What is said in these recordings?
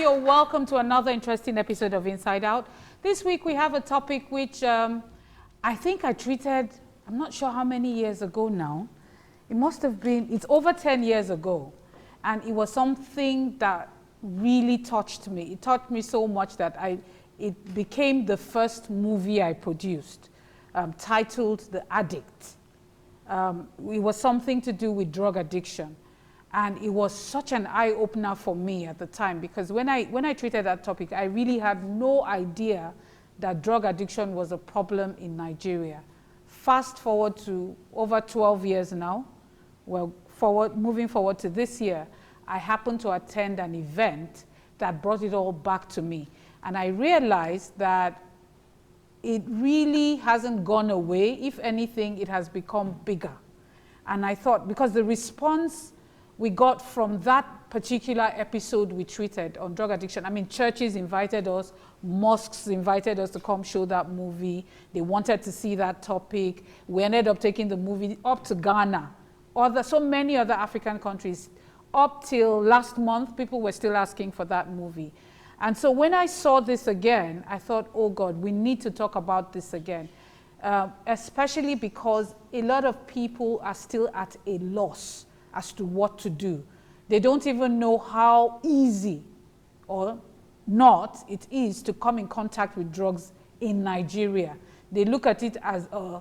you're welcome to another interesting episode of Inside Out. This week we have a topic which I think I treated, I'm not sure how many years ago now. It must have been, it's over 10 years ago. And it was something that really touched me. It touched me so much that it became the first movie I produced, titled The Addict. It was something to do with drug addiction. And it was such an eye-opener for me at the time, because when I treated that topic, I really had no idea that drug addiction was a problem in Nigeria. Fast forward to over 12 years now, well, moving forward to this year, I happened to attend an event that brought it all back to me. And I realized that it really hasn't gone away. If anything, it has become bigger. And I thought, because the response we got from that particular episode we treated on drug addiction, I mean, churches invited us, mosques invited us to come show that movie. They wanted to see that topic. We ended up taking the movie up to Ghana, so many other African countries. Up till last month, people were still asking for that movie. And so when I saw this again, I thought, oh God, we need to talk about this again, especially because a lot of people are still at a loss as to what to do. They don't even know how easy or not it is to come in contact with drugs in Nigeria. They look at it as a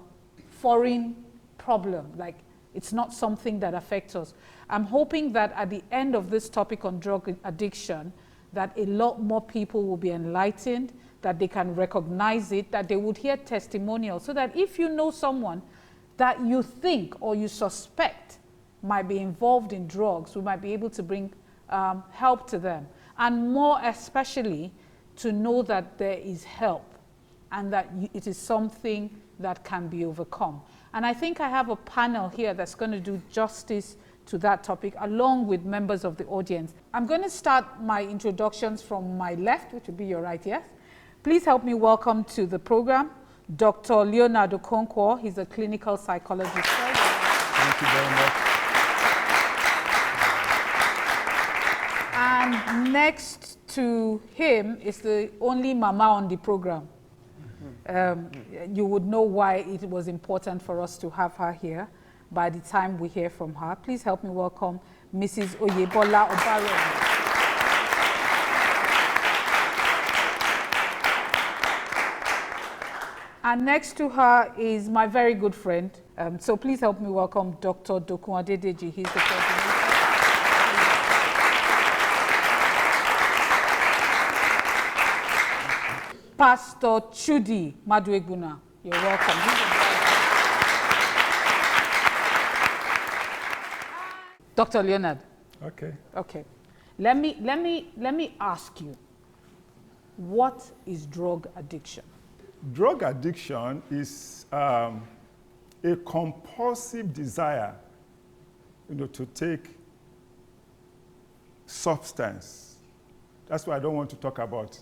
foreign problem, like it's not something that affects us. I'm hoping that at the end of this topic on drug addiction, that a lot more people will be enlightened, that they can recognize it, that they would hear testimonials, so that if you know someone that you think or you suspect might be involved in drugs, we might be able to bring help to them. And more especially, to know that there is help and that it is something that can be overcome. And I think I have a panel here that's going to do justice to that topic, along with members of the audience. I'm going to start my introductions from my left, which will be your right, yes? Please help me welcome to the program Dr. Leonard Okonkwo. He's a clinical psychologist. Thank you very much. And next to him is the only mama on the program. You would know why it was important for us to have her here by the time we hear from her. Please help me welcome Mrs. Oyebola Obaroni. And next to her is my very good friend. So please help me welcome Dr. Dokun Adedeji. He's the president. Pastor Chudi Maduegbuna, you're welcome. Dr. Leonard. Okay. Okay. Let me ask you, what is drug addiction? Drug addiction is a compulsive desire, to take substance. That's why I don't want to talk about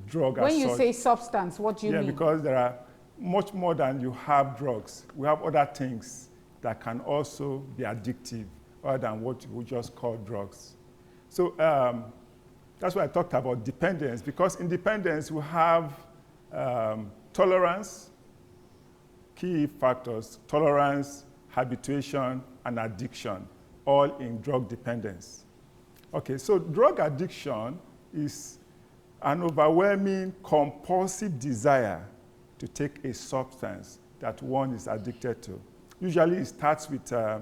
drug as When you such. say substance, what do you mean? Yeah, because there are much more than you have drugs. We have other things that can also be addictive other than what we just call drugs. So that's why I talked about dependence, because in dependence we have tolerance, key factors, tolerance, habituation, and addiction, all in drug dependence. Okay, so drug addiction is an overwhelming compulsive desire to take a substance that one is addicted to. Usually it starts with a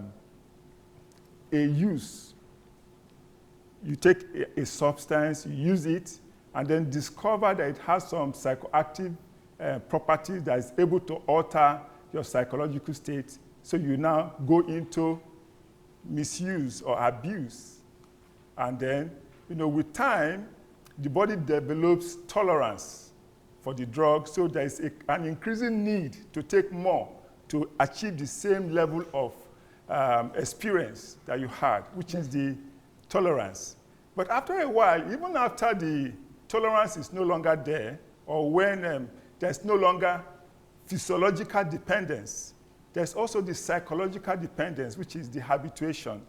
use. You take a substance, you use it, and then discover that it has some psychoactive properties that is able to alter your psychological state. So you now go into misuse or abuse. And then, with time, the body develops tolerance for the drug, so there is an increasing need to take more to achieve the same level of experience that you had, which is the tolerance. But after a while, even after the tolerance is no longer there, or when there's no longer physiological dependence, there's also the psychological dependence, which is the habituation.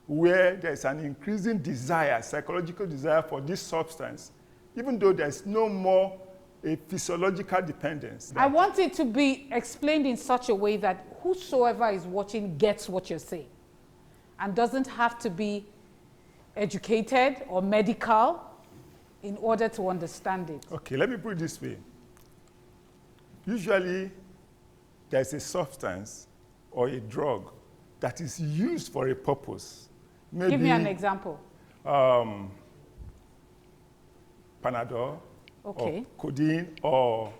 where there's an increasing desire, psychological desire for this substance, even though there's no more a physiological dependence. I want it to be explained in such a way that whosoever is watching gets what you're saying and doesn't have to be educated or medical in order to understand it. Okay, let me put it this way. Usually, there's a substance or a drug that is used for a purpose. Maybe, give me an example. Panadol, Okay. or codeine, or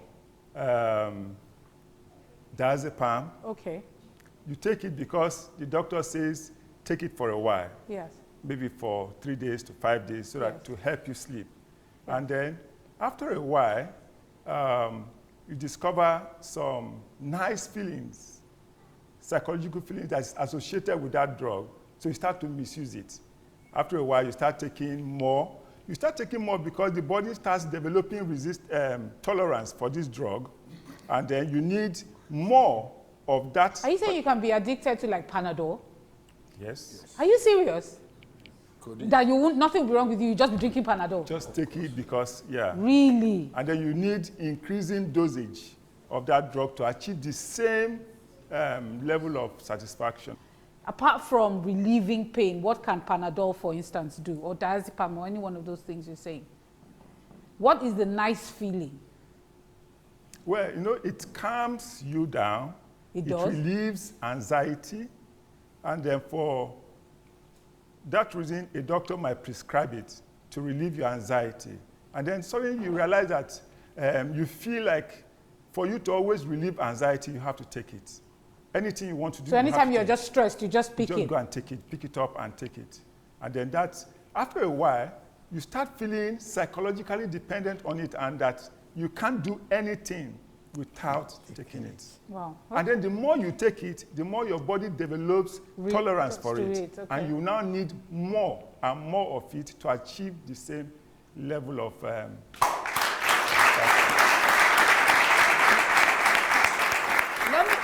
diazepam. Okay. You take it because the doctor says take it for a while, Yes. maybe for 3 days to 5 days, so that Yes. to help you sleep. And then after a while, you discover some nice feelings, psychological feelings that's associated with that drug. So you start to misuse it. After a while, you start taking more. You start taking more because the body starts developing tolerance for this drug. And then you need more of that. Are you saying you can be addicted to like Panadol? Yes. Are you serious? That you won't, nothing will be wrong with you, you just be drinking Panadol? Just take it because, yeah. Really? And then you need increasing dosage of that drug to achieve the same level of satisfaction. Apart from relieving pain, what can Panadol, for instance, do? Or diazepam, or any one of those things you're saying? What is the nice feeling? Well, you know, it calms you down. It does? Relieves anxiety. And then for that reason, a doctor might prescribe it to relieve your anxiety. And then suddenly you realize that you feel like for you to always relieve anxiety, you have to take it. Anything you want to do. So anytime you're just stressed, you just pick it? Just go and take it, pick it up and take it. And then that's, after a while, you start feeling psychologically dependent on it and that you can't do anything without taking it. Wow. And then the more you take it, the more your body develops tolerance for it. Okay. And you now need more and more of it to achieve the same level of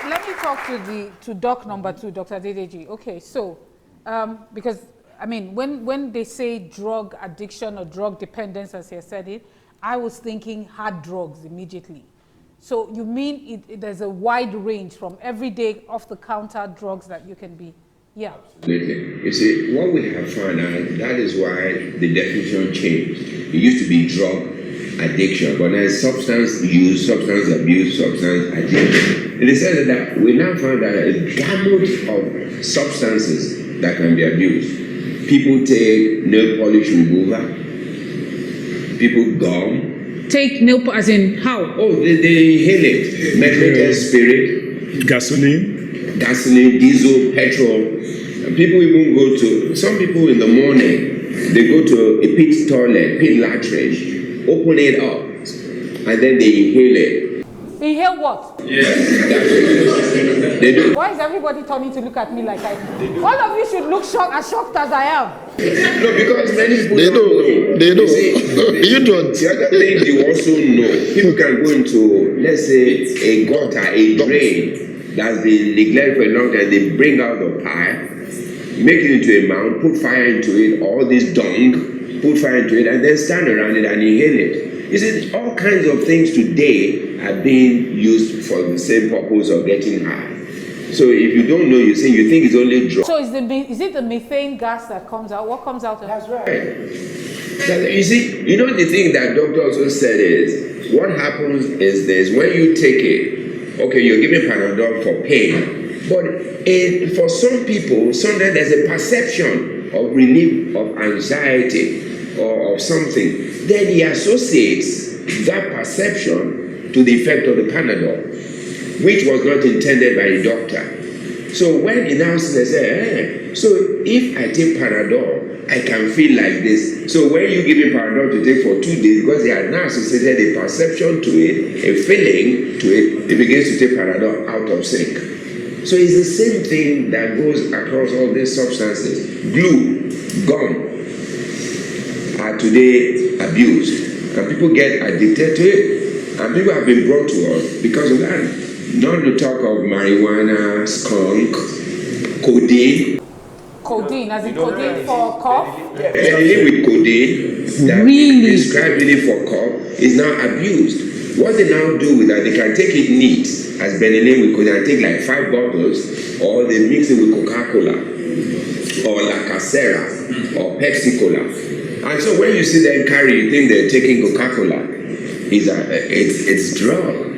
Let me talk to doc number 2, Dr. Adedeji. Okay, so, because, I mean, when they say drug addiction or drug dependence, as you said it, I was thinking hard drugs immediately. So you mean there's a wide range from everyday off-the-counter drugs that you can be, yeah. Absolutely. You see, what we have found out, that is why the definition changed. It used to be drug addiction, but now it's substance use, substance abuse, substance addiction. In the sense that we now found that a gamut of substances that can be abused. People take nail polish remover, people gum. Take nail polish, as in how? Oh, they inhale it. Methylated spirit. Gasoline, diesel, petrol. And people even go to, some people in the morning, they go to a pit toilet, pit latrine, open it up, and then they inhale it. Inhale what? Yes, they do. Why is everybody turning to look at me like I do? All of you should look as shocked as I am. No, because many people They don't know. They do. You don't. The other thing you also know, people can go into, let's say, a gutter, a drain that's been neglected for a long time. They bring out the pipe, make it into a mound, put fire into it, all this dung, put fire into it, and then stand around it and inhale it. You see, all kinds of things today are being used for the same purpose of getting high. So if you don't know, you think it's only drugs. So is it the methane gas that comes out? What comes out? That's right. You see, you know the thing that doctor also said is, what happens is this, when you take it, okay, you're giving Panadol for pain, but for some people, sometimes there's a perception of relief of anxiety or of something. Then he associates that perception to the effect of the Panadol, which was not intended by the doctor. So when he now says, so if I take Panadol, I can feel like this. So when you give him Panadol to take for 2 days, because he had now associated a perception to it, a feeling to it, he begins to take Panadol out of sync. So it's the same thing that goes across all these substances. Glue, gum are today abused, and people get addicted to it, and people have been brought to us because of that. Not to talk of marijuana, skunk, codeine. codeine, as in codeine for cough? Benylin with codeine that Really? prescribed really for cough is now abused. What they now do with that, they can take it neat as Benylin with codeine and take like 5 bottles, or they mix it with Coca-Cola or La Casera or Pepsi Cola. And so when you see them carry, you think they're taking Coca-Cola. It's drug.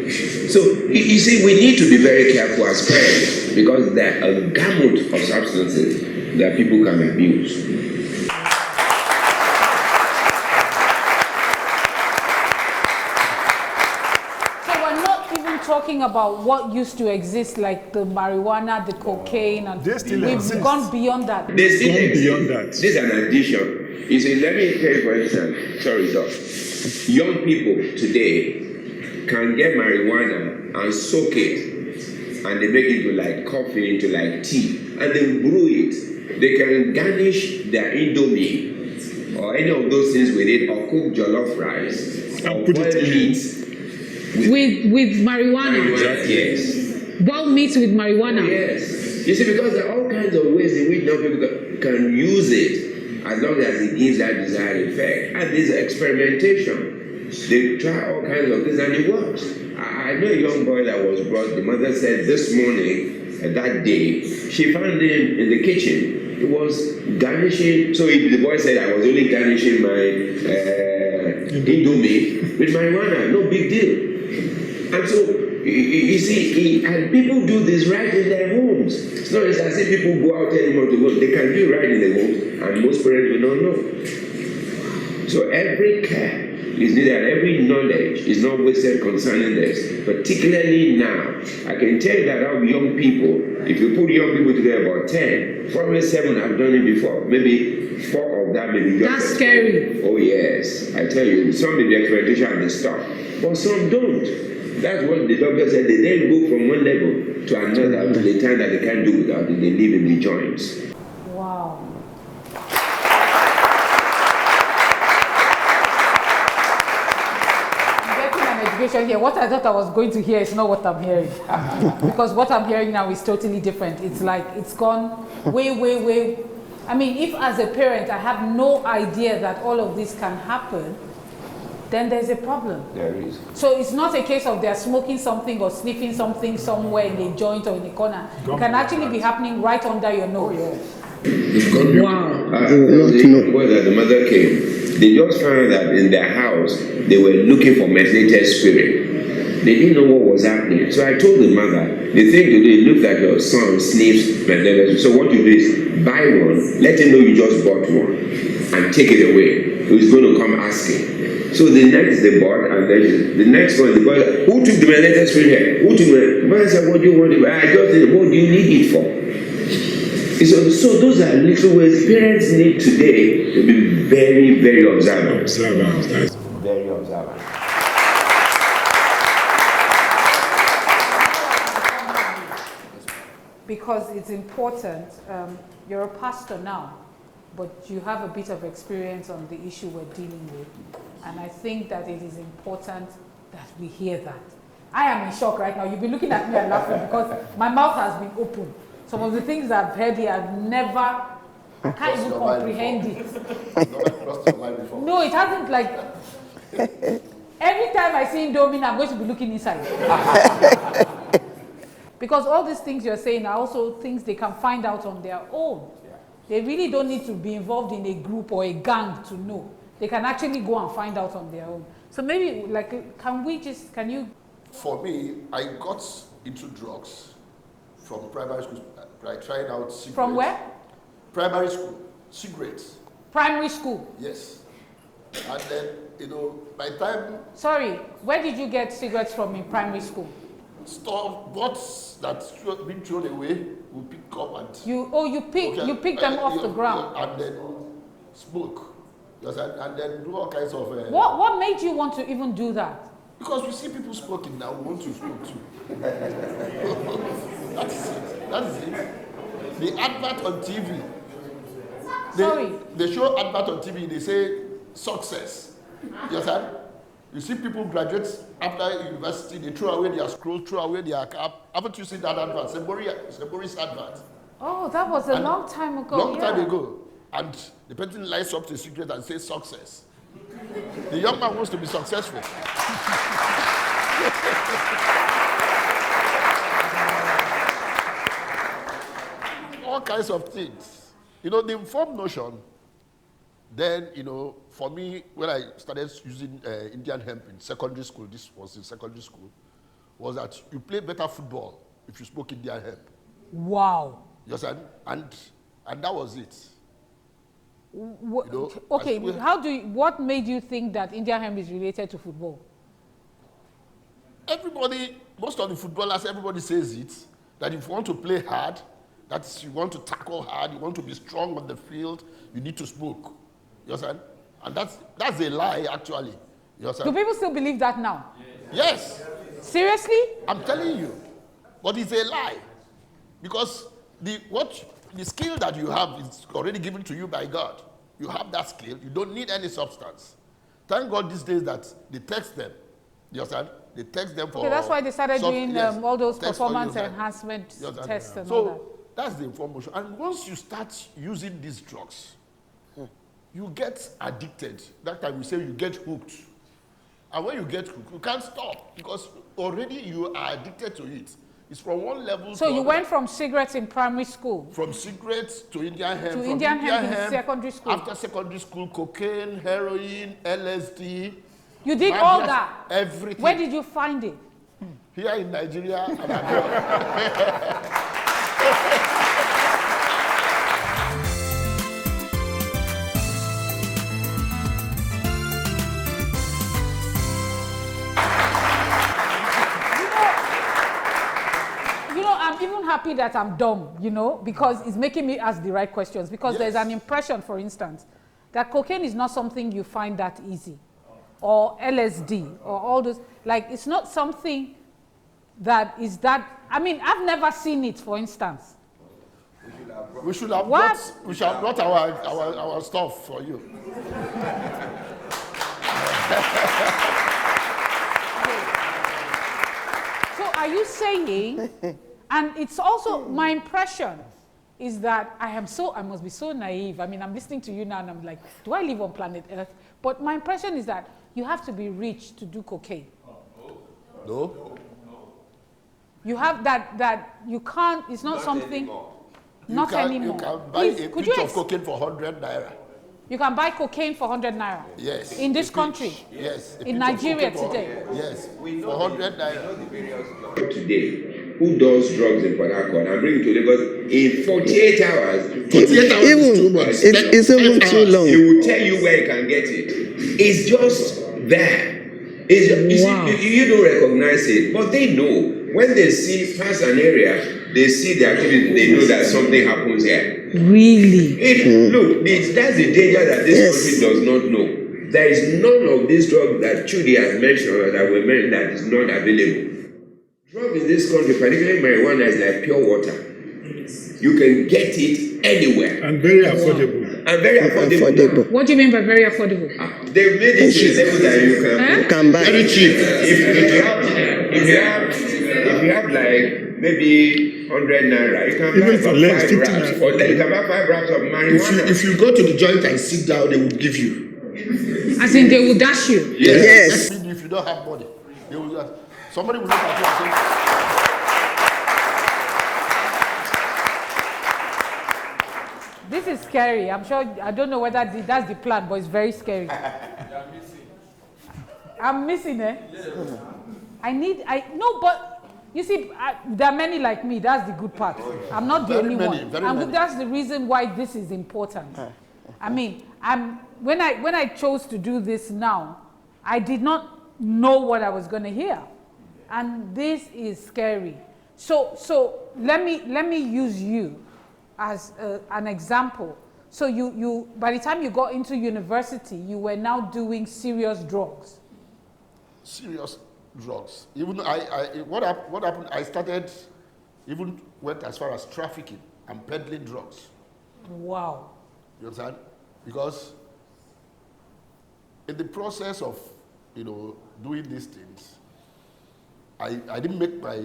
So you see, we need to be very careful as parents because there are a gamut of substances that people can abuse. Talking about what used to exist, like the marijuana, the cocaine, and we've gone beyond that. They still exist. This is an addition. You see, let me tell you for instance, sorry, Doc. Young people today can get marijuana and soak it, and they make it into like coffee, into like tea, and they brew it. They can garnish their Indomie or any of those things with it, or cook jollof rice, or boil meat. With marijuana? Yes. Boiled meat with marijuana? Oh, yes. You see, because there are all kinds of ways in which young people can use it as long as it gives that desired effect. And this experimentation. They try all kinds of things and it works. I know a young boy that was brought, the mother said this morning, that day, she found him in the kitchen. He was garnishing, so the boy said, I was only garnishing my Indomie with marijuana, no big deal. And so, you see, and people do this right in their homes. It's not as if people go out anymore to work. They can do it right in their homes, and most parents will not know. So every care is needed, and every knowledge is not wasted concerning this. Particularly now, I can tell you that our young people, if you put young people together, about 10, probably 7 have done it before. Maybe 4 of that may be just. That's scary. Oh yes, I tell you, some may be experimentation and they stop, but some don't. That's what the doctor said. They then go from one level to another until the time that they can't do without it. They live in the joints. Wow. I'm getting an education here. What I thought I was going to hear is not what I'm hearing. Because what I'm hearing now is totally different. It's like it's gone way. I mean, if as a parent I have no idea that all of this can happen, then there's a problem. There is. So it's not a case of they're smoking something or sniffing something somewhere in a joint or in a corner. It can actually be happening right under your nose. Wow. Whether the mother came, they just found that in their house they were looking for methylated spirit. They didn't know what was happening. So I told the mother, the thing to do is look at your son sniffs methylated. So what you do is buy one, let him know you just bought one, and take it away. He's going to come asking. So the next they bought, and then the next one, the boy, who took the methylated spirit here? Who took the mother said, what do you want? I just said, what do you need it for? So those are little ways parents need today to be very, very observant. Very observant. Because it's important. You're a pastor now, but you have a bit of experience on the issue we're dealing with. And I think that it is important that we hear that. I am in shock right now. You'll be looking at me and laughing because my mouth has been open. Some of the things I've heard here, I can't even comprehend it. No, it hasn't like, every time I see Indomie, I'm going to be looking inside. Because all these things you're saying are also things they can find out on their own. They really don't need to be involved in a group or a gang to know. They can actually go and find out on their own. So maybe, like, can you? For me, I got into drugs from primary school. I tried out cigarettes. From where? Primary school. Cigarettes. Primary school? Yes. And then, by time... Sorry, where did you get cigarettes from in primary school? Bottles that's been thrown away, we pick up and... You pick them off the ground? And then smoke. Yes, and then do all kinds of... What made you want to even do that? Because we see people smoking now, we want to smoke too. That is it. The advert on TV. They show advert on TV, they say success. You understand? You see people graduate after university, they throw away their scrolls, throw away their cap. Haven't you seen that advert? It's a Boris advert. Oh, that was a And long time ago. Long yeah. time ago. And the person lights up the secret and says success. The young man wants to be successful. All kinds of things. You know, the informed notion, then, you know, for me, when I started using Indian hemp in secondary school, this was in secondary school, was that you play better football if you smoke Indian hemp. Wow. You understand? And that was it. Wha- You know, okay, as what made you think that Indian hemp is related to football? Everybody, most of the footballers, everybody says it, that if you want to play hard, that is, you want to tackle hard, you want to be strong on the field, you need to smoke. You understand? And that's a lie, actually. You Do understand? people still believe that now? Yes, Seriously? I'm telling you. But it's a lie. Because the skill that you have is already given to you by God. You have that skill, you don't need any substance. Thank God these days that they text them. You understand? They text them for... Okay, that's why they started doing all those text for you, performance you understand? enhancement You understand? tests and all that. So that's the information. And once you start using these drugs, you get addicted. That time we say you get hooked. And when you get hooked, you can't stop because already you are addicted to it. It's from one level So to you another. went from cigarettes in primary school. From cigarettes to Indian hemp. To from Indian hemp in secondary school. After secondary school, cocaine, heroin, LSD. You did all Marijuana, that. Everything. Where did you find it? Here in Nigeria and abroad. I'm even happy that I'm dumb, because it's making me ask the right questions. Because there's an impression, for instance, that cocaine is not something you find that easy, or LSD, or all those. Like, it's not something that is that. I mean, I've never seen it, for instance. We should have What? brought our stuff for you. So are you saying, and it's also my impression is that I must be so naive. I mean, I'm listening to you now and I'm like, do I live on planet Earth? But my impression is that you have to be rich to do cocaine. No. You have that you can't, it's not something, not anymore. You can buy Please, a could pinch you of cocaine for 100 naira. You can buy cocaine for 100 naira. Yes. In this a country. pinch. Yes. a In pinch of Nigeria cocaine for- today. Yes. For 100 naira. Today, who does drugs in Port Harcourt and bring it to Lagos in 48 hours. 48 hours is too much. It's even too long. He will tell you where you can get it. It's just there. It's just, you see, you don't recognize it, but they know. When they see pass an area, they see the activity, they know that something happens here. Really? Look, that's the danger that this country does not know. There is none of these drugs that Chudi has mentioned or that were mentioned that is not available. Drug in this country, particularly marijuana, is like pure water. You can get it anywhere. And very affordable. And very affordable. What do you mean by very affordable? They've made it to a level that you can buy. Very cheap. if you have like maybe 100 naira, you can Even buy for about less, 5 50 wraps. naira. Or then you can buy 5 wraps of marijuana. If you go to the joint and sit down, they will give you. As in, they will dash you. Yes. If you don't have money, they will. Somebody will look at you and say, This is scary. I'm sure, I don't know whether that's the plan, but it's very scary. I'm missing, eh? No, but you see, there are many like me. That's the good part. I'm not the Very only many, one. very And many. that's the reason why this is important. I mean, when I chose to do this now, I did not know what I was going to hear. And this is scary. So let me use you as an example. So you by the time you got into university, you were now doing serious drugs. serious drugs. Even what happened, I started, even went as far as trafficking and peddling drugs. Wow. You understand? Because in the process of, doing these things, I didn't make my,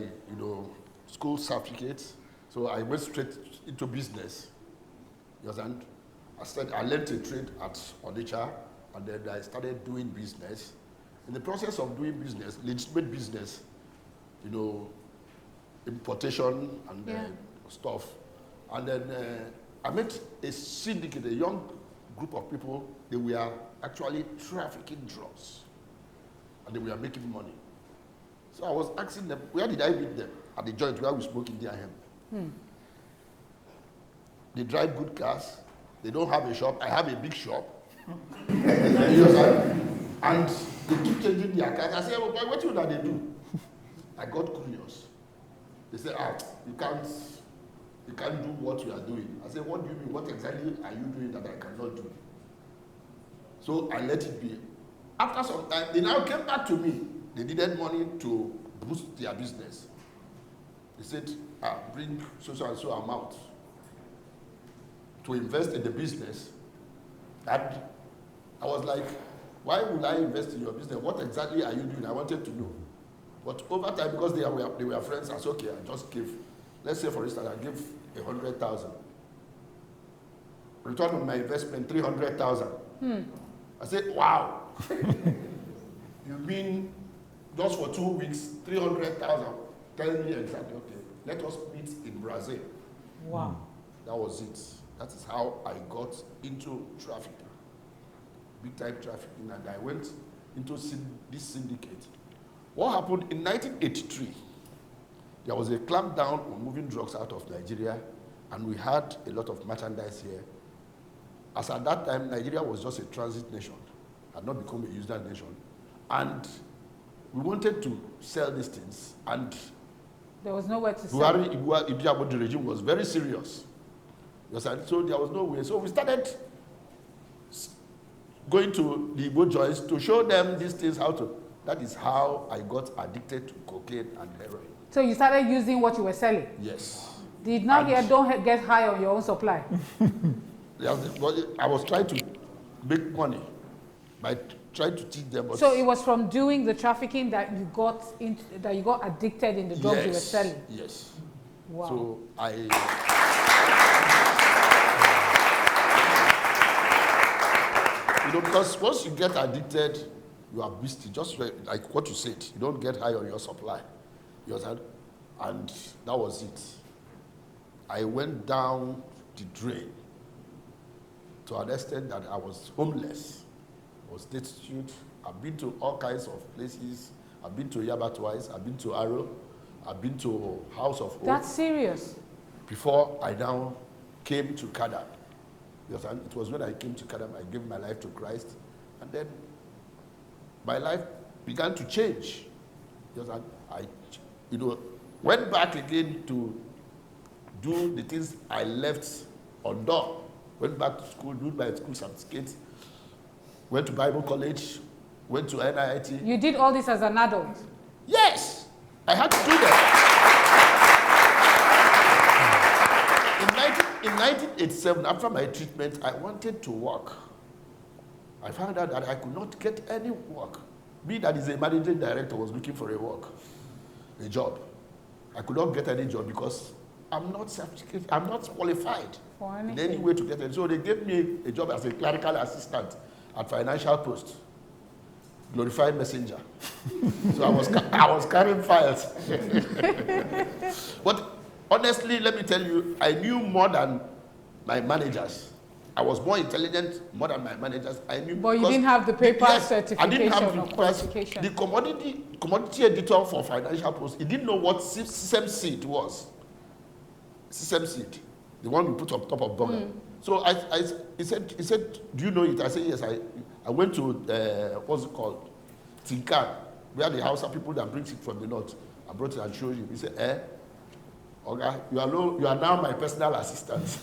school certificate. So I went straight into business. You understand? I learned a trade at Onitsha, and then I started doing business. In the process of doing business, legitimate business, you know, importation and stuff. And then I met a syndicate, a young group of people. They were actually trafficking drugs, and they were making money. So I was asking them, where did I meet them? At the joint where we smoke Indian hemp. They drive good cars. They don't have a shop. I have a big shop. You know, and they keep changing their cars. I said, well, what do they do? I got curious. They said, you can't do what you are doing. I said, what do you mean? What exactly are you doing that I cannot do? So I let it be. After some time, they now came back to me. They needed money to boost their business. They said, bring so and so amount to invest in the business. And I was like, why would I invest in your business? What exactly are you doing? I wanted to know. But over time, because they were friends, I said, okay, I just give. Let's say, for instance, I give 100,000. Return on my investment, 300,000. I said, wow. You mean just for 2 weeks, 300,000? Tell me exactly, okay. Let us meet in Brazil. Wow. That was it. That is how I got into trafficking. Big time trafficking, and I went into this syndicate. What happened in 1983? There was a clampdown on moving drugs out of Nigeria, and we had a lot of merchandise here. As at that time, Nigeria was just a transit nation, had not become a user nation. And we wanted to sell these things, and there was nowhere to sell. Buhari the regime was very serious. So there was no way. So we started going to the Igbo joints to show them these things how to. That is how I got addicted to cocaine and heroin. So you started using what you were selling? Yes. Did not hear, don't get high on your own supply? I was trying to make money by trying to teach them. So it was from doing the trafficking that you got addicted in the drugs you were selling? Yes. Wow. So because once you get addicted, you are beastie, just like what you said. You don't get high on your supply. You understand? And that was it. I went down the drain to an extent that I was homeless. I was destitute. I've been to all kinds of places. I've been to Yaba twice. I've been to Arrow. I've been to House of Hope. That's serious. Before I now came to Kadam. It was when I came to Kadam, I gave my life to Christ. And then my life began to change. I went back again to do the things I left undone. Went back to school, did my school certificate, went to Bible college, went to NIT. You did all this as an adult? Yes, I had to do that. In 1987, after my treatment, I wanted to work. I found out that I could not get any work. Me, that is a managing director, was looking for a job. I could not get any job because I'm not certificated, I'm not qualified in any way to get it. So they gave me a job as a clerical assistant at Financial Post, glorified messenger. So I was carrying files. But honestly, let me tell you, I knew more than my managers. I was more intelligent more than my managers. I knew. But you didn't have the paper certification, I didn't have the qualification. The commodity editor for Financial Post, he didn't know what system seed was. System seed, the one we put on top of burger. So he said, do you know it? I said, yes. I went to, what's it called? Tinkan, where the Hausa people that brings it from the north. I brought it and showed him. He said, okay, you are now my personal assistant.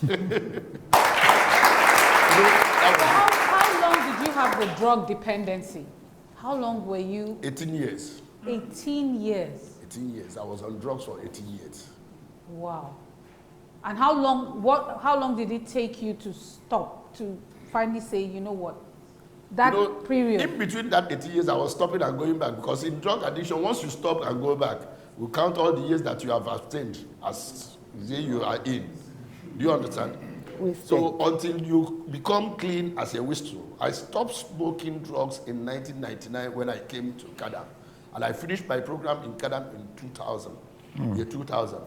How long did you have the drug dependency? How long were you? 18 years. 18 years? 18 years. I was on drugs for 18 years. Wow. And how long did it take you to stop, to finally say, you know what? That period. In between that 18 years, I was stopping and going back, because in drug addiction, once you stop and go back, We count all the years that you have abstained as the year you are in. Do you understand? So until you become clean as a whistle, I stopped smoking drugs in 1999 when I came to Kadam. And I finished my program in Kadam in 2000, year 2000.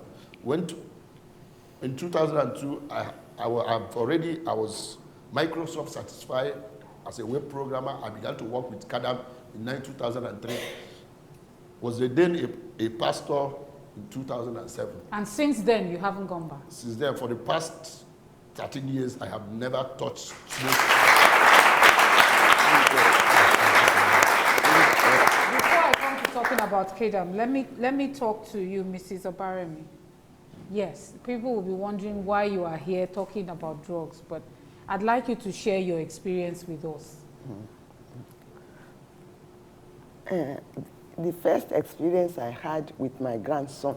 In 2002, I was Microsoft certified as a web programmer. I began to work with Kadam in 2003. Was then a pastor in 2007. And since then, you haven't gone back? Since then, for the past 13 years, I have never touched smoke. Before I come to talking about Kadam, let me talk to you, Mrs. Obaremi. Yes, people will be wondering why you are here talking about drugs, but I'd like you to share your experience with us. The first experience I had with my grandson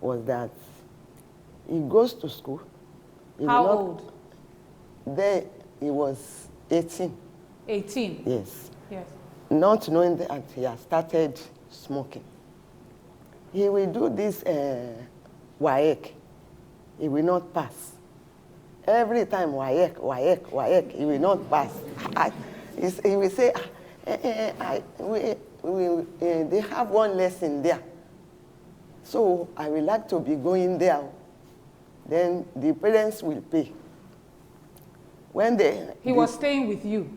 was that he goes to school. How old? Then he was 18. 18? Yes. Yes. Not knowing that he has started smoking. He will do this WAEC. He will not pass. Every time WAEC, he will not pass. He will say, they have one lesson there. So I would like to be going there. Then the parents will pay. He was staying with you?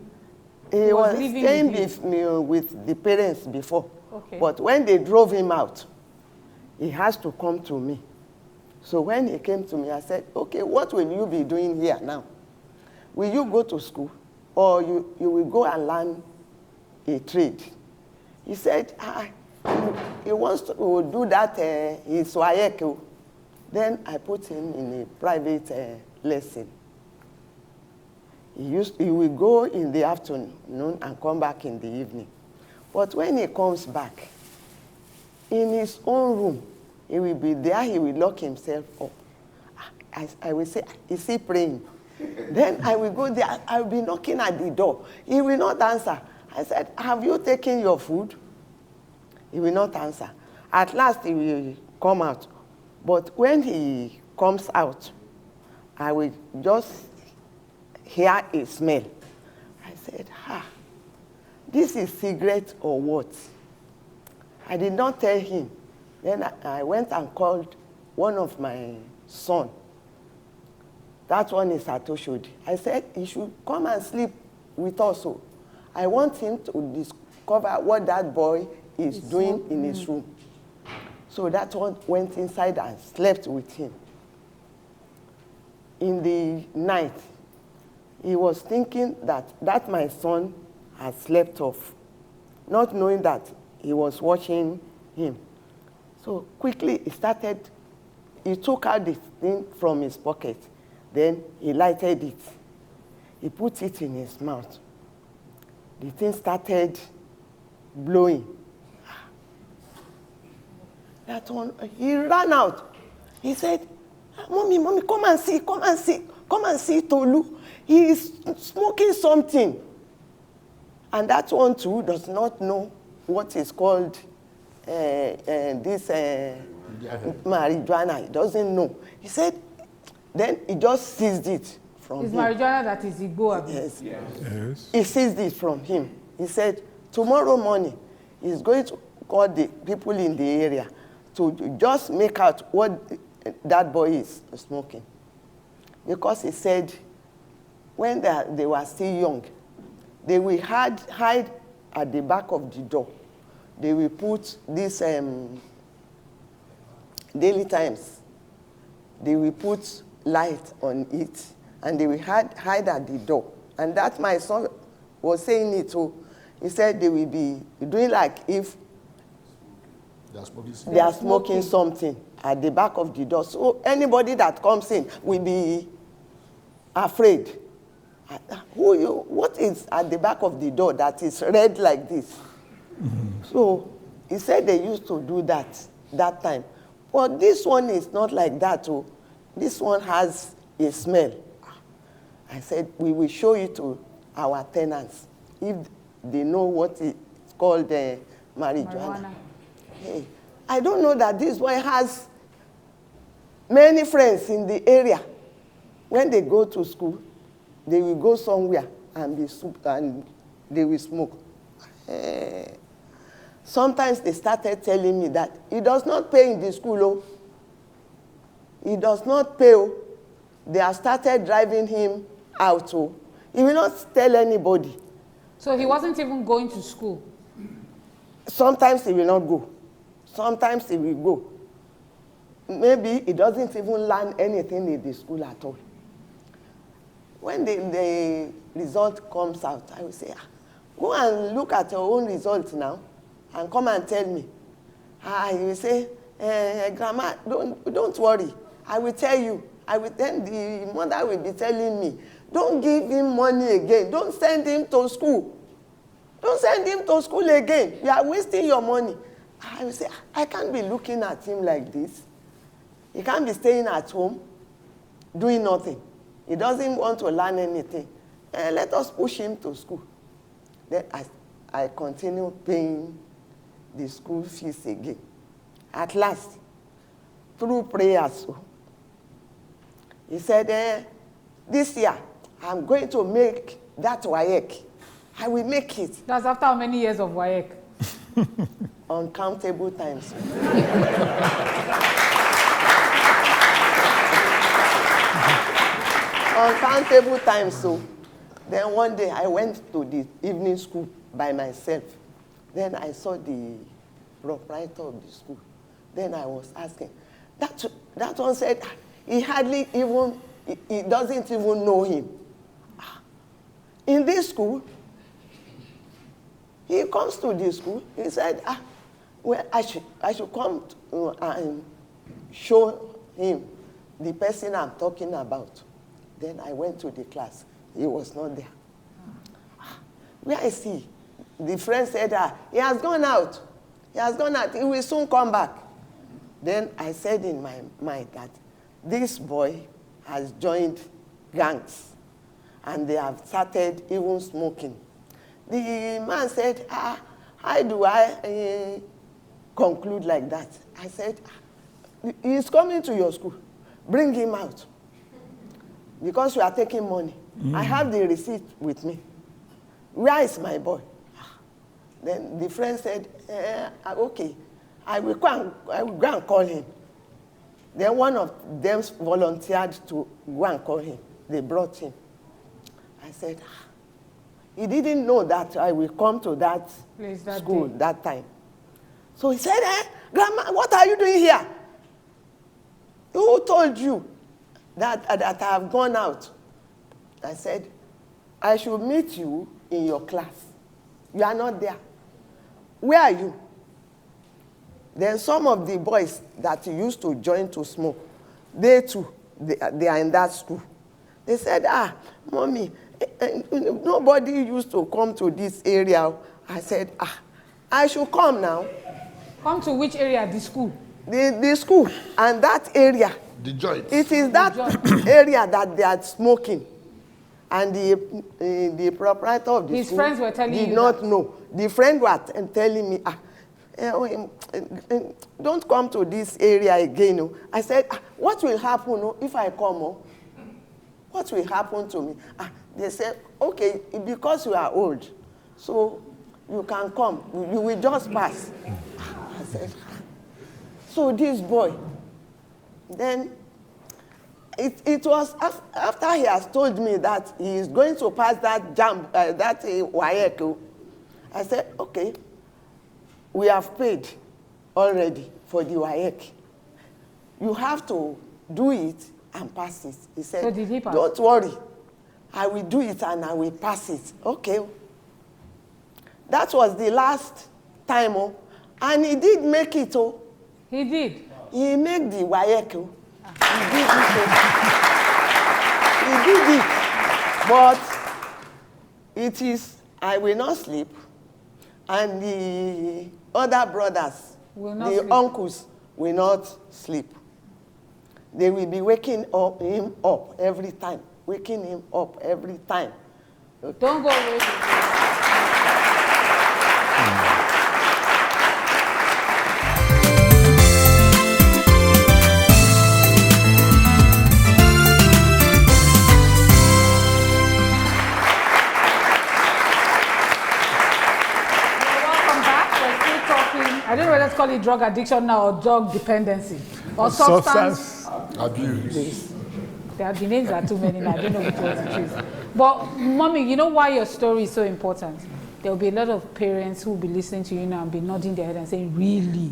He was living staying with with the parents before. Okay. But when they drove him out, he has to come to me. So when he came to me, I said, okay, what will you be doing here now? Will you go to school or you will go and learn a trade? He said, he wants to do that, his WAEC. Then I put him in a private lesson. He will go in the afternoon and come back in the evening. But when he comes back, in his own room, he will be there, he will lock himself up. I will say, is he praying? Then I will go there, I will be knocking at the door. He will not answer. I said, have you taken your food? He will not answer. At last, he will come out. But when he comes out, I will just hear a smell. I said, this is cigarette or what? I did not tell him. Then I went and called one of my sons. That one is at Oshodi. I said, he should come and sleep with us. So I want him to discover what that boy is doing in his room. So that one went inside and slept with him. In the night, he was thinking that my son had slept off, not knowing that he was watching him. So quickly he took out the thing from his pocket. Then he lighted it. He put it in his mouth. The thing started blowing. That one, he ran out. He said, Mommy, come and see Tolu. He is smoking something. And that one too does not know what is called this marijuana. He doesn't know. He said, then he just seized it from him. It's marijuana that is Igbo. Yes. Yes. He seized it from him. He said, tomorrow morning, he's going to call the people in the area to just make out what that boy is smoking. Because he said, when they were still young, they will hide at the back of the door. They will put this Daily Times. They will put light on it, and they will hide at the door. And that my son was saying it too. He said they will be doing like if they are smoking something at the back of the door. So anybody that comes in will be afraid. What is at the back of the door that is red like this? So he said they used to do that time. But this one is not like that. Oh. This one has a smell. I said, we will show you to our tenants if they know what is called marijuana. Hey, I don't know that this boy has many friends in the area. When they go to school, they will go somewhere and they will smoke. Sometimes they started telling me that he does not pay in the school. Oh. He does not pay. Oh. They have started driving him out. Oh. He will not tell anybody. So he wasn't even going to school? Sometimes he will not go. Sometimes he will go. Maybe he doesn't even learn anything in the school at all. When the result comes out, I will say, go and look at your own results now and come and tell me. He will say, Grandma, don't worry. I will tell you. Then the mother will be telling me, don't give him money again. Don't send him to school. Don't send him to school again. You are wasting your money. I will say, I can't be looking at him like this. He can't be staying at home, doing nothing. He doesn't want to learn anything. Let us push him to school. Then I continue paying the school fees again. At last, through prayers, he said, this year, I'm going to make that WAEC. I will make it. That's after how many years of WAEC? Uncountable times. Uncountable times. So then one day I went to the evening school by myself. Then I saw the proprietor of the school. Then I was asking. That one said he hardly even, he doesn't even know him. In this school, he comes to this school. He said, well, I should come and show him the person I'm talking about. Then I went to the class. He was not there. Where is he? The friend said, he has gone out. He has gone out. He will soon come back. Then I said in my mind that this boy has joined gangs and they have started even smoking. The man said, how do I conclude like that? I said, he's coming to your school. Bring him out. Because you are taking money. I have the receipt with me. Where is my boy? Then the friend said, okay, I will go and call him. Then one of them volunteered to go and call him. They brought him. I said, he didn't know that I will come to that school that time. So he said, Grandma, what are you doing here? Who told you that I have gone out? I said, I should meet you in your class. You are not there. Where are you? Then some of the boys that used to join to smoke, they too, they are in that school. They said, Mommy, nobody used to come to this area. I said, I should come now. Come to which area? The school? The school and that area. The joint. It is that area that they are smoking. And the proprietor of the His school friends were telling you did not know. The friend was telling me, don't come to this area again. I said, what will happen if I come? What will happen to me? They said, okay, because you are old, so you can come. You will just pass. I said, so this boy, then it was after he has told me that he is going to pass that that WAEC. I said, okay, we have paid already for the WAEC. You have to do it and pass it. He said, so did he pass? Don't worry. I will do it and I will pass it. Okay. That was the last time. And he did make it. He did? He made the WAEC. He did it. He did it. But it is, I will not sleep. And the other brothers, the uncles, will not sleep. They will be waking him up every time. Waking him up every time. Okay. Don't go away. it drug addiction now or drug dependency? Or substance? Abuse. The names are too many now. I don't know which ones to choose. But, Mommy, you know why your story is so important? There will be a lot of parents who will be listening to you now and be nodding their head and saying, really?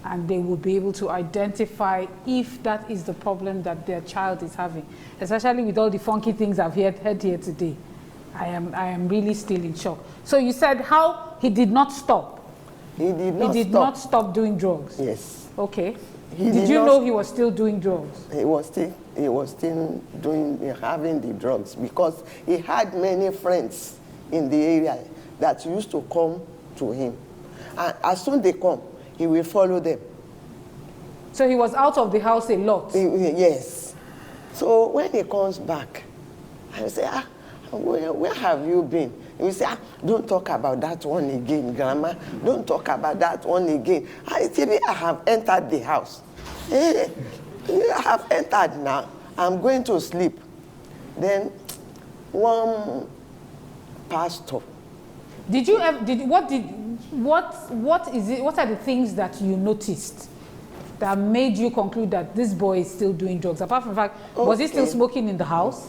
And they will be able to identify if that is the problem that their child is having. Especially with all the funky things I've heard here today. I am really still in shock. So you said how he did not stop. He did not He did not stop doing drugs. Yes. Okay. He Did did you not- know he was still doing drugs? He was still having the drugs because he had many friends in the area that used to come to him. And as soon as they come, he will follow them. So he was out of the house a lot. Yes. So when he comes back, I will say, where have you been? He will say, don't talk about that one again, Grandma. Don't talk about that one again. I have entered the house. I have entered now. I'm going to sleep. Then one pastor. What are the things that you noticed that made you conclude that this boy is still doing drugs? Apart from the fact, was he still smoking in the house?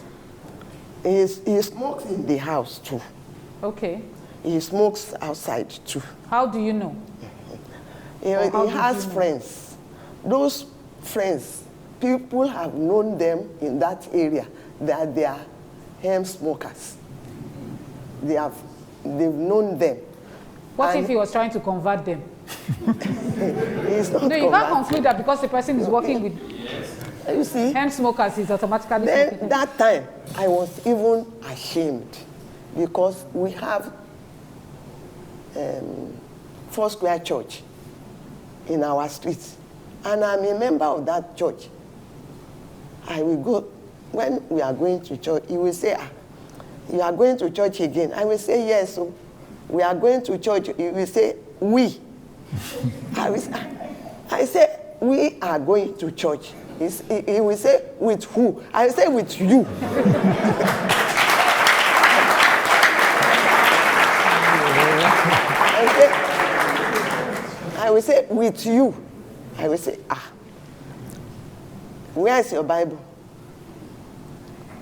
He smokes in the house too. Okay. He smokes outside too. How do you know? He has friends. Those friends, people have known them in that area that they are hemp smokers. They've known them. What if he was trying to convert them? He's not No, you can't converted. conclude that because the person is working with You see, hemp smokers, he's automatically then smoking. that time I was even ashamed because we have Four Square Church in our streets, and I'm a member of that church. I will go when we are going to church. He will say, "You are going to church again?" I will say, "Yes." So we are going to church. He will say, "We." I say, "We are going to church." He will say, "With who?" I will say, "With you." I will say, "With you." I will say, where is your Bible?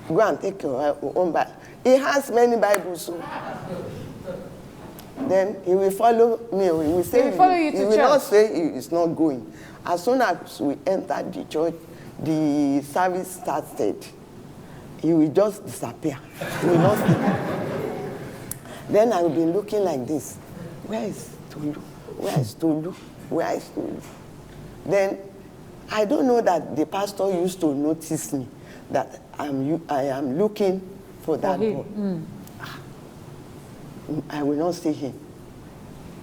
Go and take your own Bible. He has many Bibles. So. Then he will follow me. He will say, He will follow you to he will church. not say he is not going. As soon as we entered the church, the service started. He will just disappear. He will not stay. Then I will be looking like this. Where is Tolu? Where is Tolu? Where is Tolu? Then I don't know that the pastor used to notice me, that I am looking for that boy. I will not see him.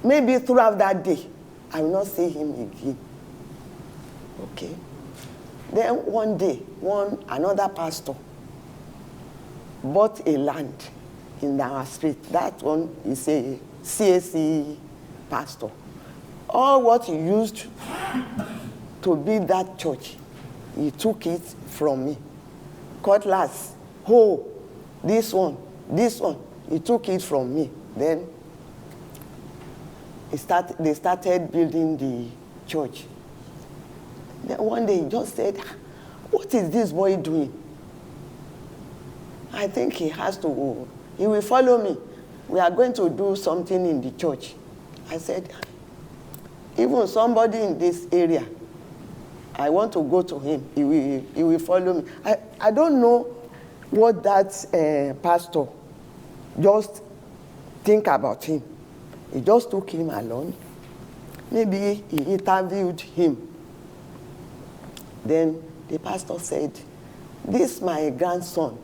Maybe throughout that day, I will not see him again. Okay. Then one day, another pastor bought a land in our street. That one is a CAC pastor. All what he used to build that church, he took it from me. Cutlass, hoe, this one, he took it from me. Then they started building the church. Then one day he just said, "What is this boy doing? I think he will follow me. We are going to do something in the church." I said, "Even somebody in this area, I want to go to him. He will follow me." I don't know what that pastor just think about him. He just took him along. Maybe he interviewed him. Then the pastor said, "This my grandson.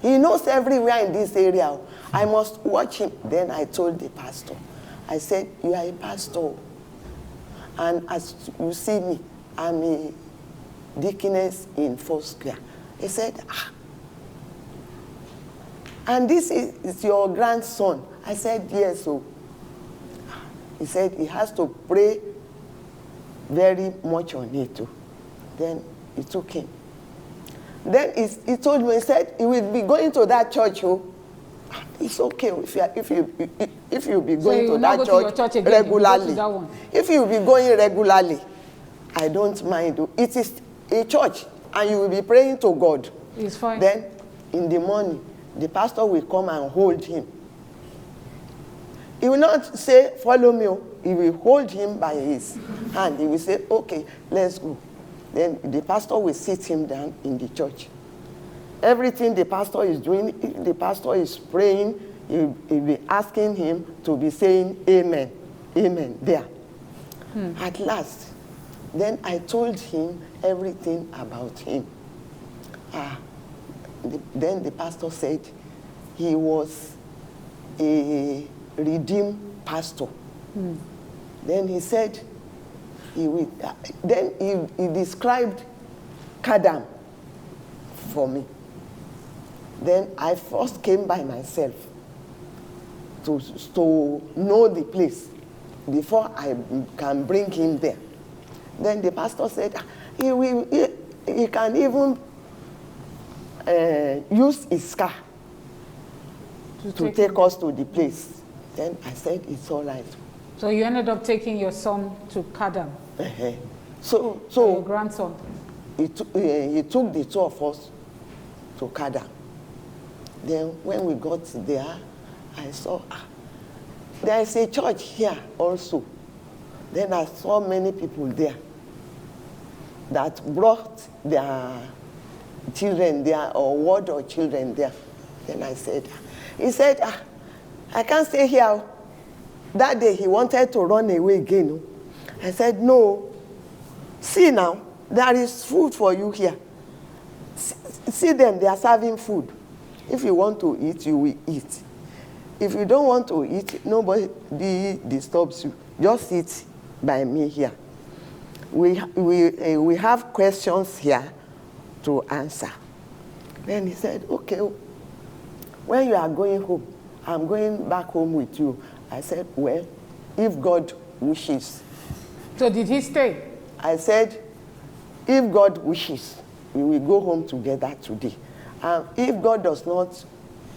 He knows everywhere in this area. I must watch him." Then I told the pastor, I said, "You are a pastor. And as you see me, I'm a deaconess in Four Square." He said, "And this is your grandson?" I said, "Yes." So he said he has to pray very much on it too. Then he took him. Then he told me, he said he will be going to that church. Oh, it's okay If you be So going you to will not that go to your church again, you will go to regularly, that one. if you be going regularly, I don't mind. It is a church, and you will be praying to God. It's fine. Then, in the morning, the pastor will come and hold him. He will not say, follow me. He will hold him by his hand. He will say, okay, let's go. Then the pastor will sit him down in the church. Everything the pastor is doing, if the pastor is praying, he'll be asking him to be saying amen, amen, there. At last, then I told him everything about him. Then the pastor said he was a redeemed pastor. Then he said, then he described Kadam for me. Then I first came by myself to know the place before I can bring him there. Then the pastor said, he can even use his car to take us to the place. Then I said, it's all right. So you ended up taking your son to Kadam, So your grandson. he took the two of us to Kadam. Then when we got there, I saw, there is a church here also. Then I saw many people there that brought their children there, or ward or children there. Then I said, he said, I can't stay here. That day he wanted to run away again. I said, no. See now, there is food for you here. See them, they are serving food. If you want to eat, you will eat. If you don't want to eat, nobody disturbs you. Just sit by me here. We have questions here to answer. Then he said, okay, when you are going home, I'm going back home with you. I said, well, if God wishes. So did he stay? I said, if God wishes, we will go home together today. If God does not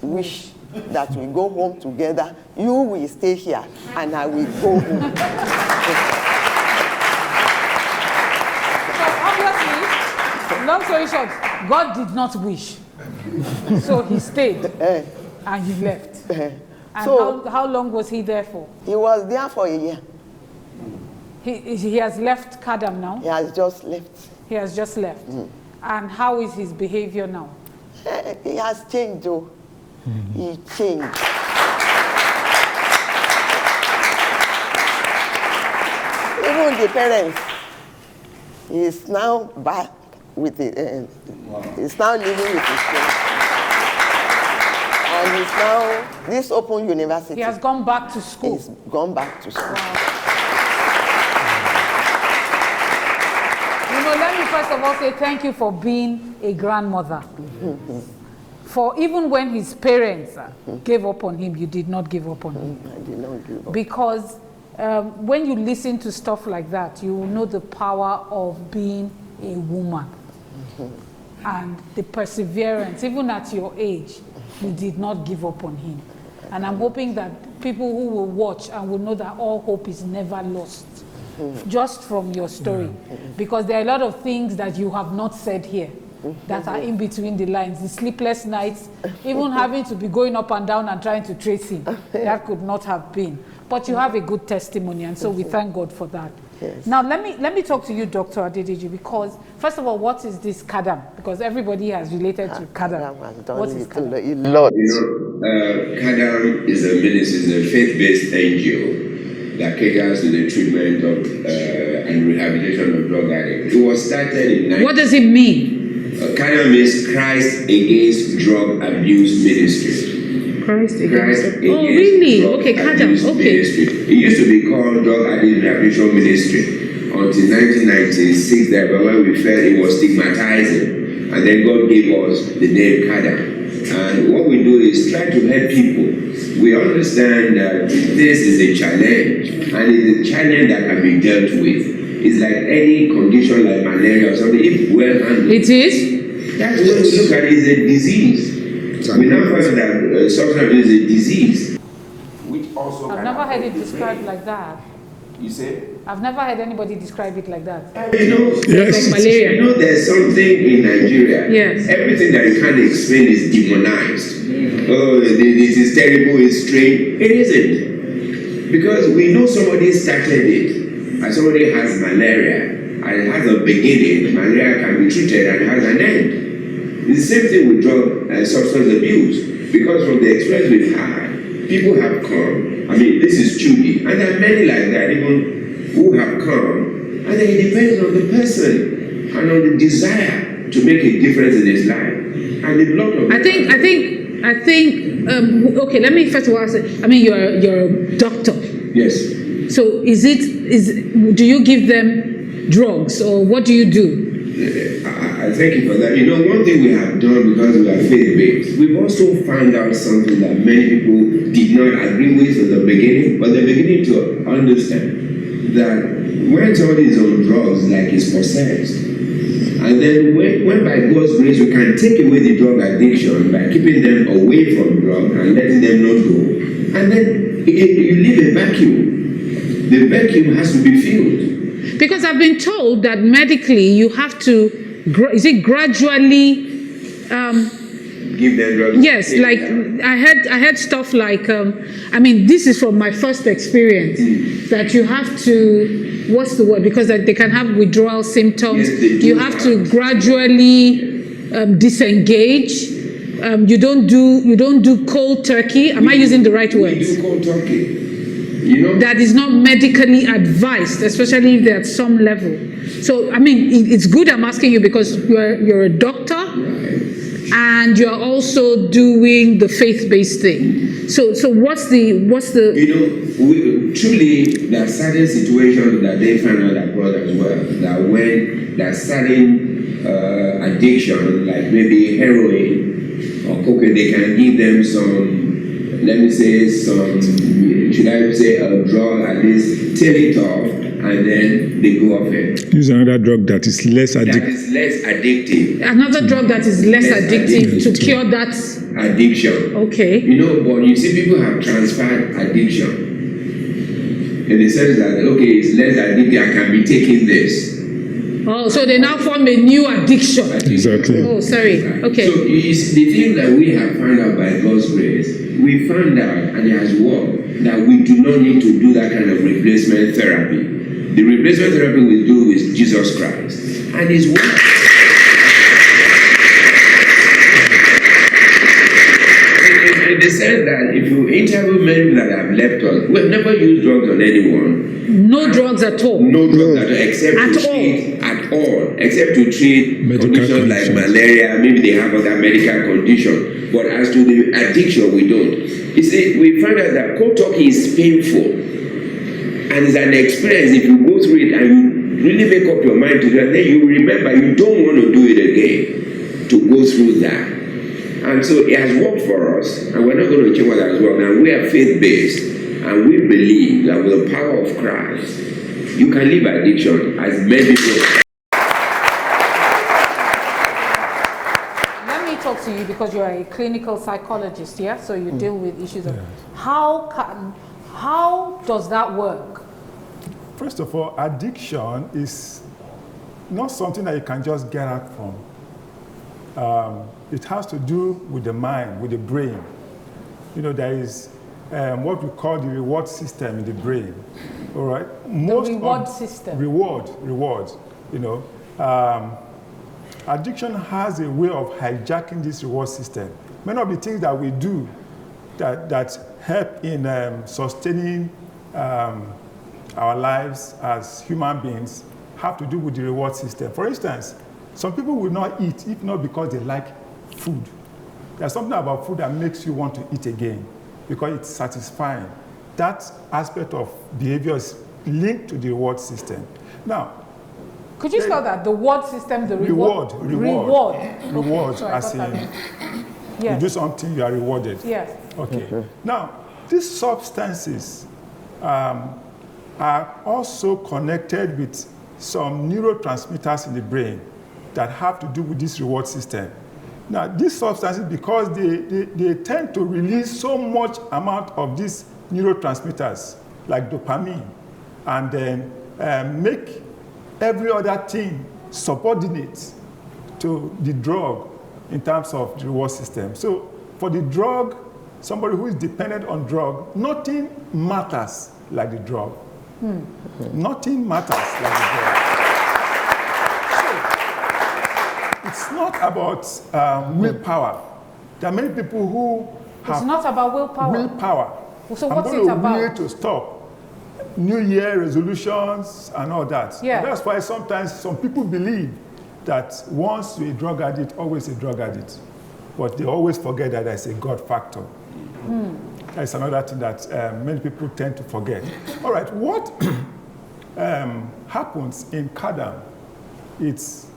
wish that we go home together, you will stay here and I will go home. So obviously, long story short, God did not wish. So he stayed and he left. And So how long was he there for? he was there for a year. He has left Kadam now? He has just left. He has just left. And how is his behavior now? He has changed, though. He changed. Even the parents, he is now back with it. He's now living with his parents. And he's now, this Open University. He has gone back to school. He's gone back to school. You know, let me first of all say thank you for being a grandmother. For even when his parents gave up on him, you did not give up on him. I did not give up. Because when you listen to stuff like that, you will know the power of being a woman. And the perseverance, even at your age, you did not give up on him. And I'm hoping that people who will watch and will know that all hope is never lost, just from your story. Because there are a lot of things that you have not said here that are in between the lines. The sleepless nights, even having to be going up and down and trying to trace him, that could not have been. But you have a good testimony, and so we thank God for that. Yes. Now, let me talk to you, Dr. Adedeji, because first of all, what is this Kadam? Because everybody has related to Kadam. What is Kadam? A lot. You know, Kadam is a ministry, is a faith-based NGO that caters to the treatment of and rehabilitation of drug addicts. It was started in What does it mean? Kadam means Christ Against Drug Abuse Ministry. Christ Christ against. Oh, really? Okay, Kadam. Okay. Ministry. It used to be called Drug Addict Rehabilitation Ministry until 1996. That when we felt it was stigmatizing, and then God gave us the name Kadam. And what we do is try to help people. We understand that this is a challenge, and it's a challenge that can be dealt with. It's like any condition like malaria or something. If well handled, It is? that's what we look at. It's a disease. We now find that substance abuse is a disease, which also I've can never heard it affect the described brain. like that. You say? I've never heard anybody describe it like that. You know, Like malaria. you know, there's something in Nigeria. Yes. Everything that you can't explain is demonized. Oh, it is terrible, it's strange. It isn't. Because we know somebody started it, and somebody has malaria, and it has a beginning. Malaria can be treated and has an end. It's the same thing with drug and substance abuse. Because from the experience we've had, people have come. I mean, this is Judy, and there are many like that, even who have come, and then it depends on the person and on the desire to make a difference in his life. And a lot of I think. Okay, let me first of all say. I mean, you're a doctor. yes. So do you give them drugs or what do you do? I thank you for that. You know, one thing we have done because we are faith-based, we've also found out something that many people did not agree with from the beginning, but they're beginning to understand that when somebody is on drugs, like he's possessed, and then when by God's grace we can take away the drug addiction by keeping them away from drug and letting them not go, and then you leave a vacuum. The vacuum has to be filled. Because I've been told that medically you have to, gradually, Give them drugs. yes, like I heard stuff like, I mean, this is from my first experience, that you have to, what's the word? Because they can have withdrawal symptoms. Yes, they do You have to have. gradually disengage. You don't do cold turkey. Am I using the right We words? do cold turkey. You know, That is not medically advised, especially if they're at some level. So, I mean, it's good I'm asking you because you're a doctor and you're also doing the faith-based thing. So what's the? you know, truly there are certain situations that they find out abroad as well. That when there are certain addiction, like maybe heroin or cocaine, they can give them some, let me say should I say a drug, at least tail it off, and then they go off it. Use another drug that is less That addictive. is less addictive. Another drug that is less Less addictive to addictive. cure that. Addiction. Okay. You know, but you see, people have transferred addiction in the sense that, okay, it's less addictive, I can be taking this. Oh, so they now form a new addiction. Exactly. Oh, sorry. Right. Okay. So you see, the thing that we have found out by God's grace, we found out, and it has worked, that we do not need to do that kind of replacement therapy. The replacement therapy we do is Jesus Christ, and His word. In the sense that if you interview men that have left us, we have never used drugs on anyone. No drugs at all. No drugs at all, except At to treat at all, except to treat Medical conditions like conditions. malaria. Maybe they have other medical conditions, but as to the addiction, we don't. You see, we find out that cold turkey is painful, and it's an experience. If you go through it and you really make up your mind to that, then you remember you don't want to do it again. To go through that. And so it has worked for us, and we're not going to change what has worked. Now, we are faith-based, and we believe that with the power of Christ, you can leave addiction as many people. Let me talk to you because you are a clinical psychologist, yeah? So you deal with issues of how does that work? First of all, addiction is not something that you can just get out from. It has to do with the mind, with the brain. You know, there is what we call the reward system in the brain. All right. Reward system. Reward. You know, addiction has a way of hijacking this reward system. Many of the things that we do that help in sustaining our lives as human beings have to do with the reward system. For instance, some people will not eat if not because they like food. There's something about food that makes you want to eat again because it's satisfying. That aspect of behavior is linked to the reward system. Now, Could you spell that? The word system, the reward? Reward. Okay, so I As got in, that. you Yes. do something, you are rewarded. Yes. Okay. Now, these substances are also connected with some neurotransmitters in the brain that have to do with this reward system. Now, these substances, because they tend to release so much amount of these neurotransmitters like dopamine, and then make every other thing subordinate to the drug in terms of the reward system. So for the drug, somebody who is dependent on drug, nothing matters like the drug. Nothing matters like the drug. So it's not about willpower. There are many people who have It's not about willpower. willpower. So I'm what's going it about? will to stop. New Year resolutions and all that. Yeah. And that's why sometimes some people believe that once you're a drug addict, always a drug addict. But they always forget that there's a God factor. That's another thing that many people tend to forget. All right, what happens in CADAM? It's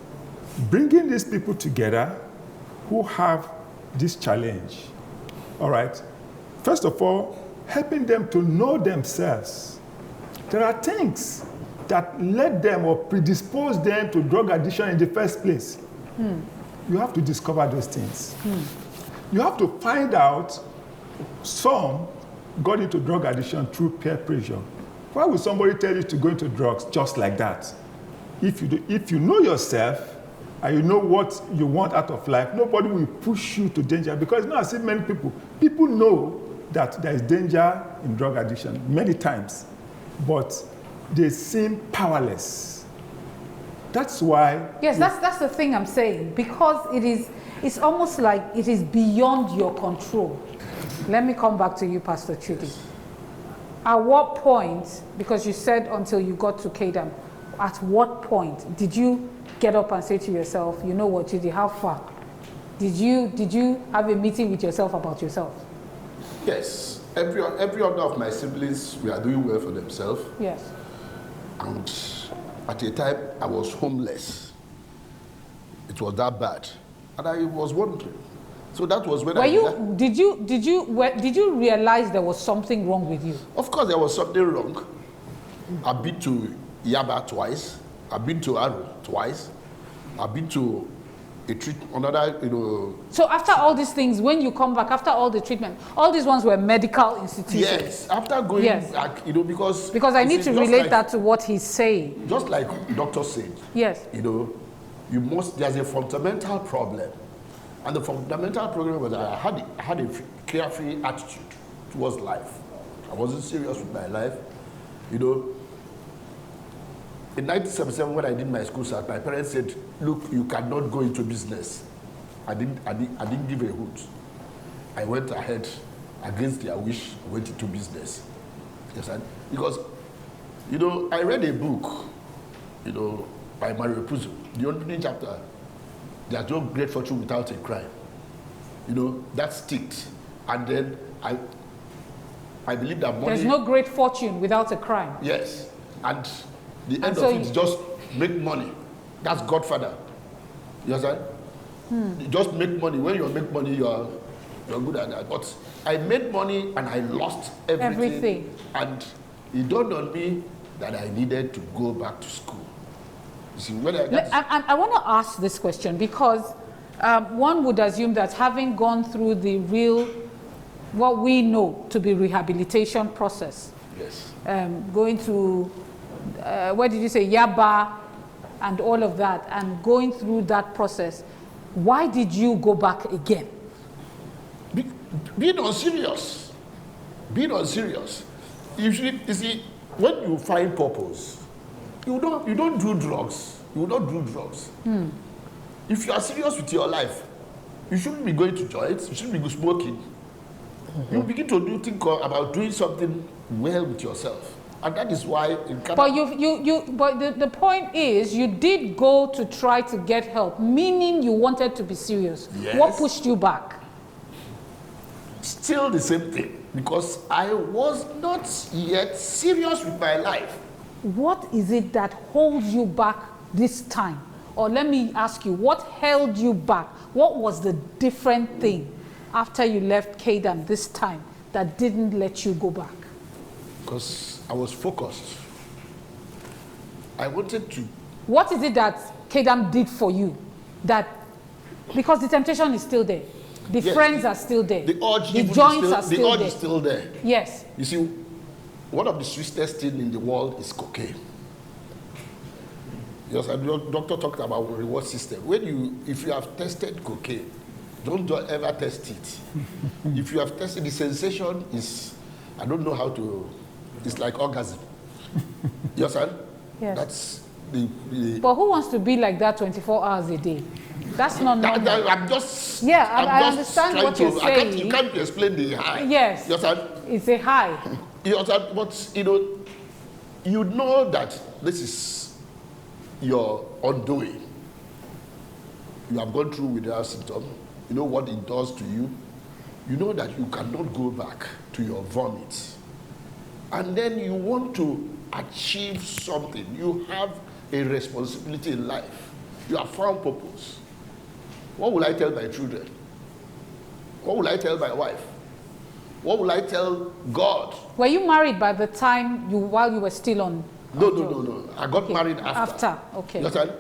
bringing these people together who have this challenge. All right, first of all, helping them to know themselves. There are things that led them or predispose them to drug addiction in the first place. You have to discover those things. You have to find out. Some got into drug addiction through peer pressure. Why would somebody tell you to go into drugs just like that? If you know yourself and you know what you want out of life, nobody will push you to danger, because now I see many people know that there is danger in drug addiction many times, but they seem powerless. That's why. Yes, that's the thing I'm saying, because it's almost like it is beyond your control. Let me come back to you, Pastor Chudi. At what point, because you said until you got to CADAM, at what point did you get up and say to yourself, you know what, Chudi, how far? Did you have a meeting with yourself about yourself? Yes. Every other of my siblings were doing well for themselves. Yes. And at a time, I was homeless. It was that bad. And I was wondering. So that was when Did you realize there was something wrong with you? Of course, there was something wrong. I've been to Yaba twice. I've been to Aru twice. I've been to another. So after all these things, when you come back, after all the treatment, all these ones were medical institutions. Yes, after going back, because I need to relate that to what he's saying. Just like doctor said. Yes. There's a fundamental problem. And the fundamental problem was that I had a carefree attitude towards life. I wasn't serious with my life. In 1977, when I did my school start, my parents said, "Look, you cannot go into business." I didn't give a hoot. I went ahead against their wish. Went into business. Yes, because I read a book, by Mario Puzo, the opening chapter. There's no great fortune without a crime. That sticks. And then I believe that money. There's no great fortune without a crime. Yes. And the end of it is just make money. That's Godfather. You understand? You just make money. When you make money, you're good at that. But I made money and I lost everything. And it dawned on me that I needed to go back to school. You see, I want to ask this question because one would assume that having gone through the real, what we know to be rehabilitation process, yes, going to, what did you say, Yaba and all of that, and going through that process, why did you go back again? Being unserious. Being unserious. You see, when you find purpose, you don't do drugs. You will not do drugs. If you are serious with your life, you shouldn't be going to joints. You shouldn't be smoking. You begin to think about doing something well with yourself, and that is why. But But the point is, you did go to try to get help, meaning you wanted to be serious. Yes. What pushed you back? Still the same thing, because I was not yet serious with my life. What is it that holds you back this time? Or let me ask you, what held you back? What was the different thing after you left CADAM this time that didn't let you go back? Because I was focused. I wanted to. What is it that CADAM did for you? That, because the temptation is still there. The Yes. friends are still there. The urge, the even is joints still, are the still urge there. is still there. Yes. You see, one of the sweetest things in the world is cocaine. Yes, and the doctor talked about reward system. If you have tested cocaine, don't ever test it. If you have tested, the sensation is, I don't know how to, it's like orgasm. You understand? Yes. That's the But who wants to be like that 24 hours a day? That's not normal. I'm just. Yeah, I just understand trying what you're saying. You can't explain the high. Yes. You understand? It's a high. You understand? But you know that this is your undoing. You have gone through without symptom. You know what it does to you. You know that you cannot go back to your vomit. And then you want to achieve something. You have a responsibility in life. You have found purpose. What will I tell my children? What will I tell my wife? What will I tell God? Were you married by the time while you were still on? No. I got married after. After, okay. You understand?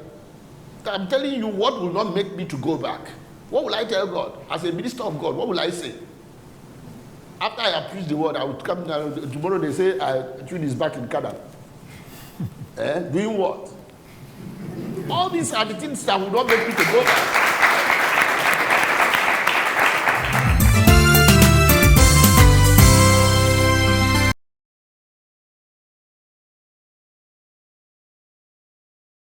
I'm telling you what will not make me to go back. What will I tell God? As a minister of God, what will I say? After I have preached the word, I would come down. Tomorrow they say, Jude is back in Canada. Doing what? All these are the things that will not make me to go back.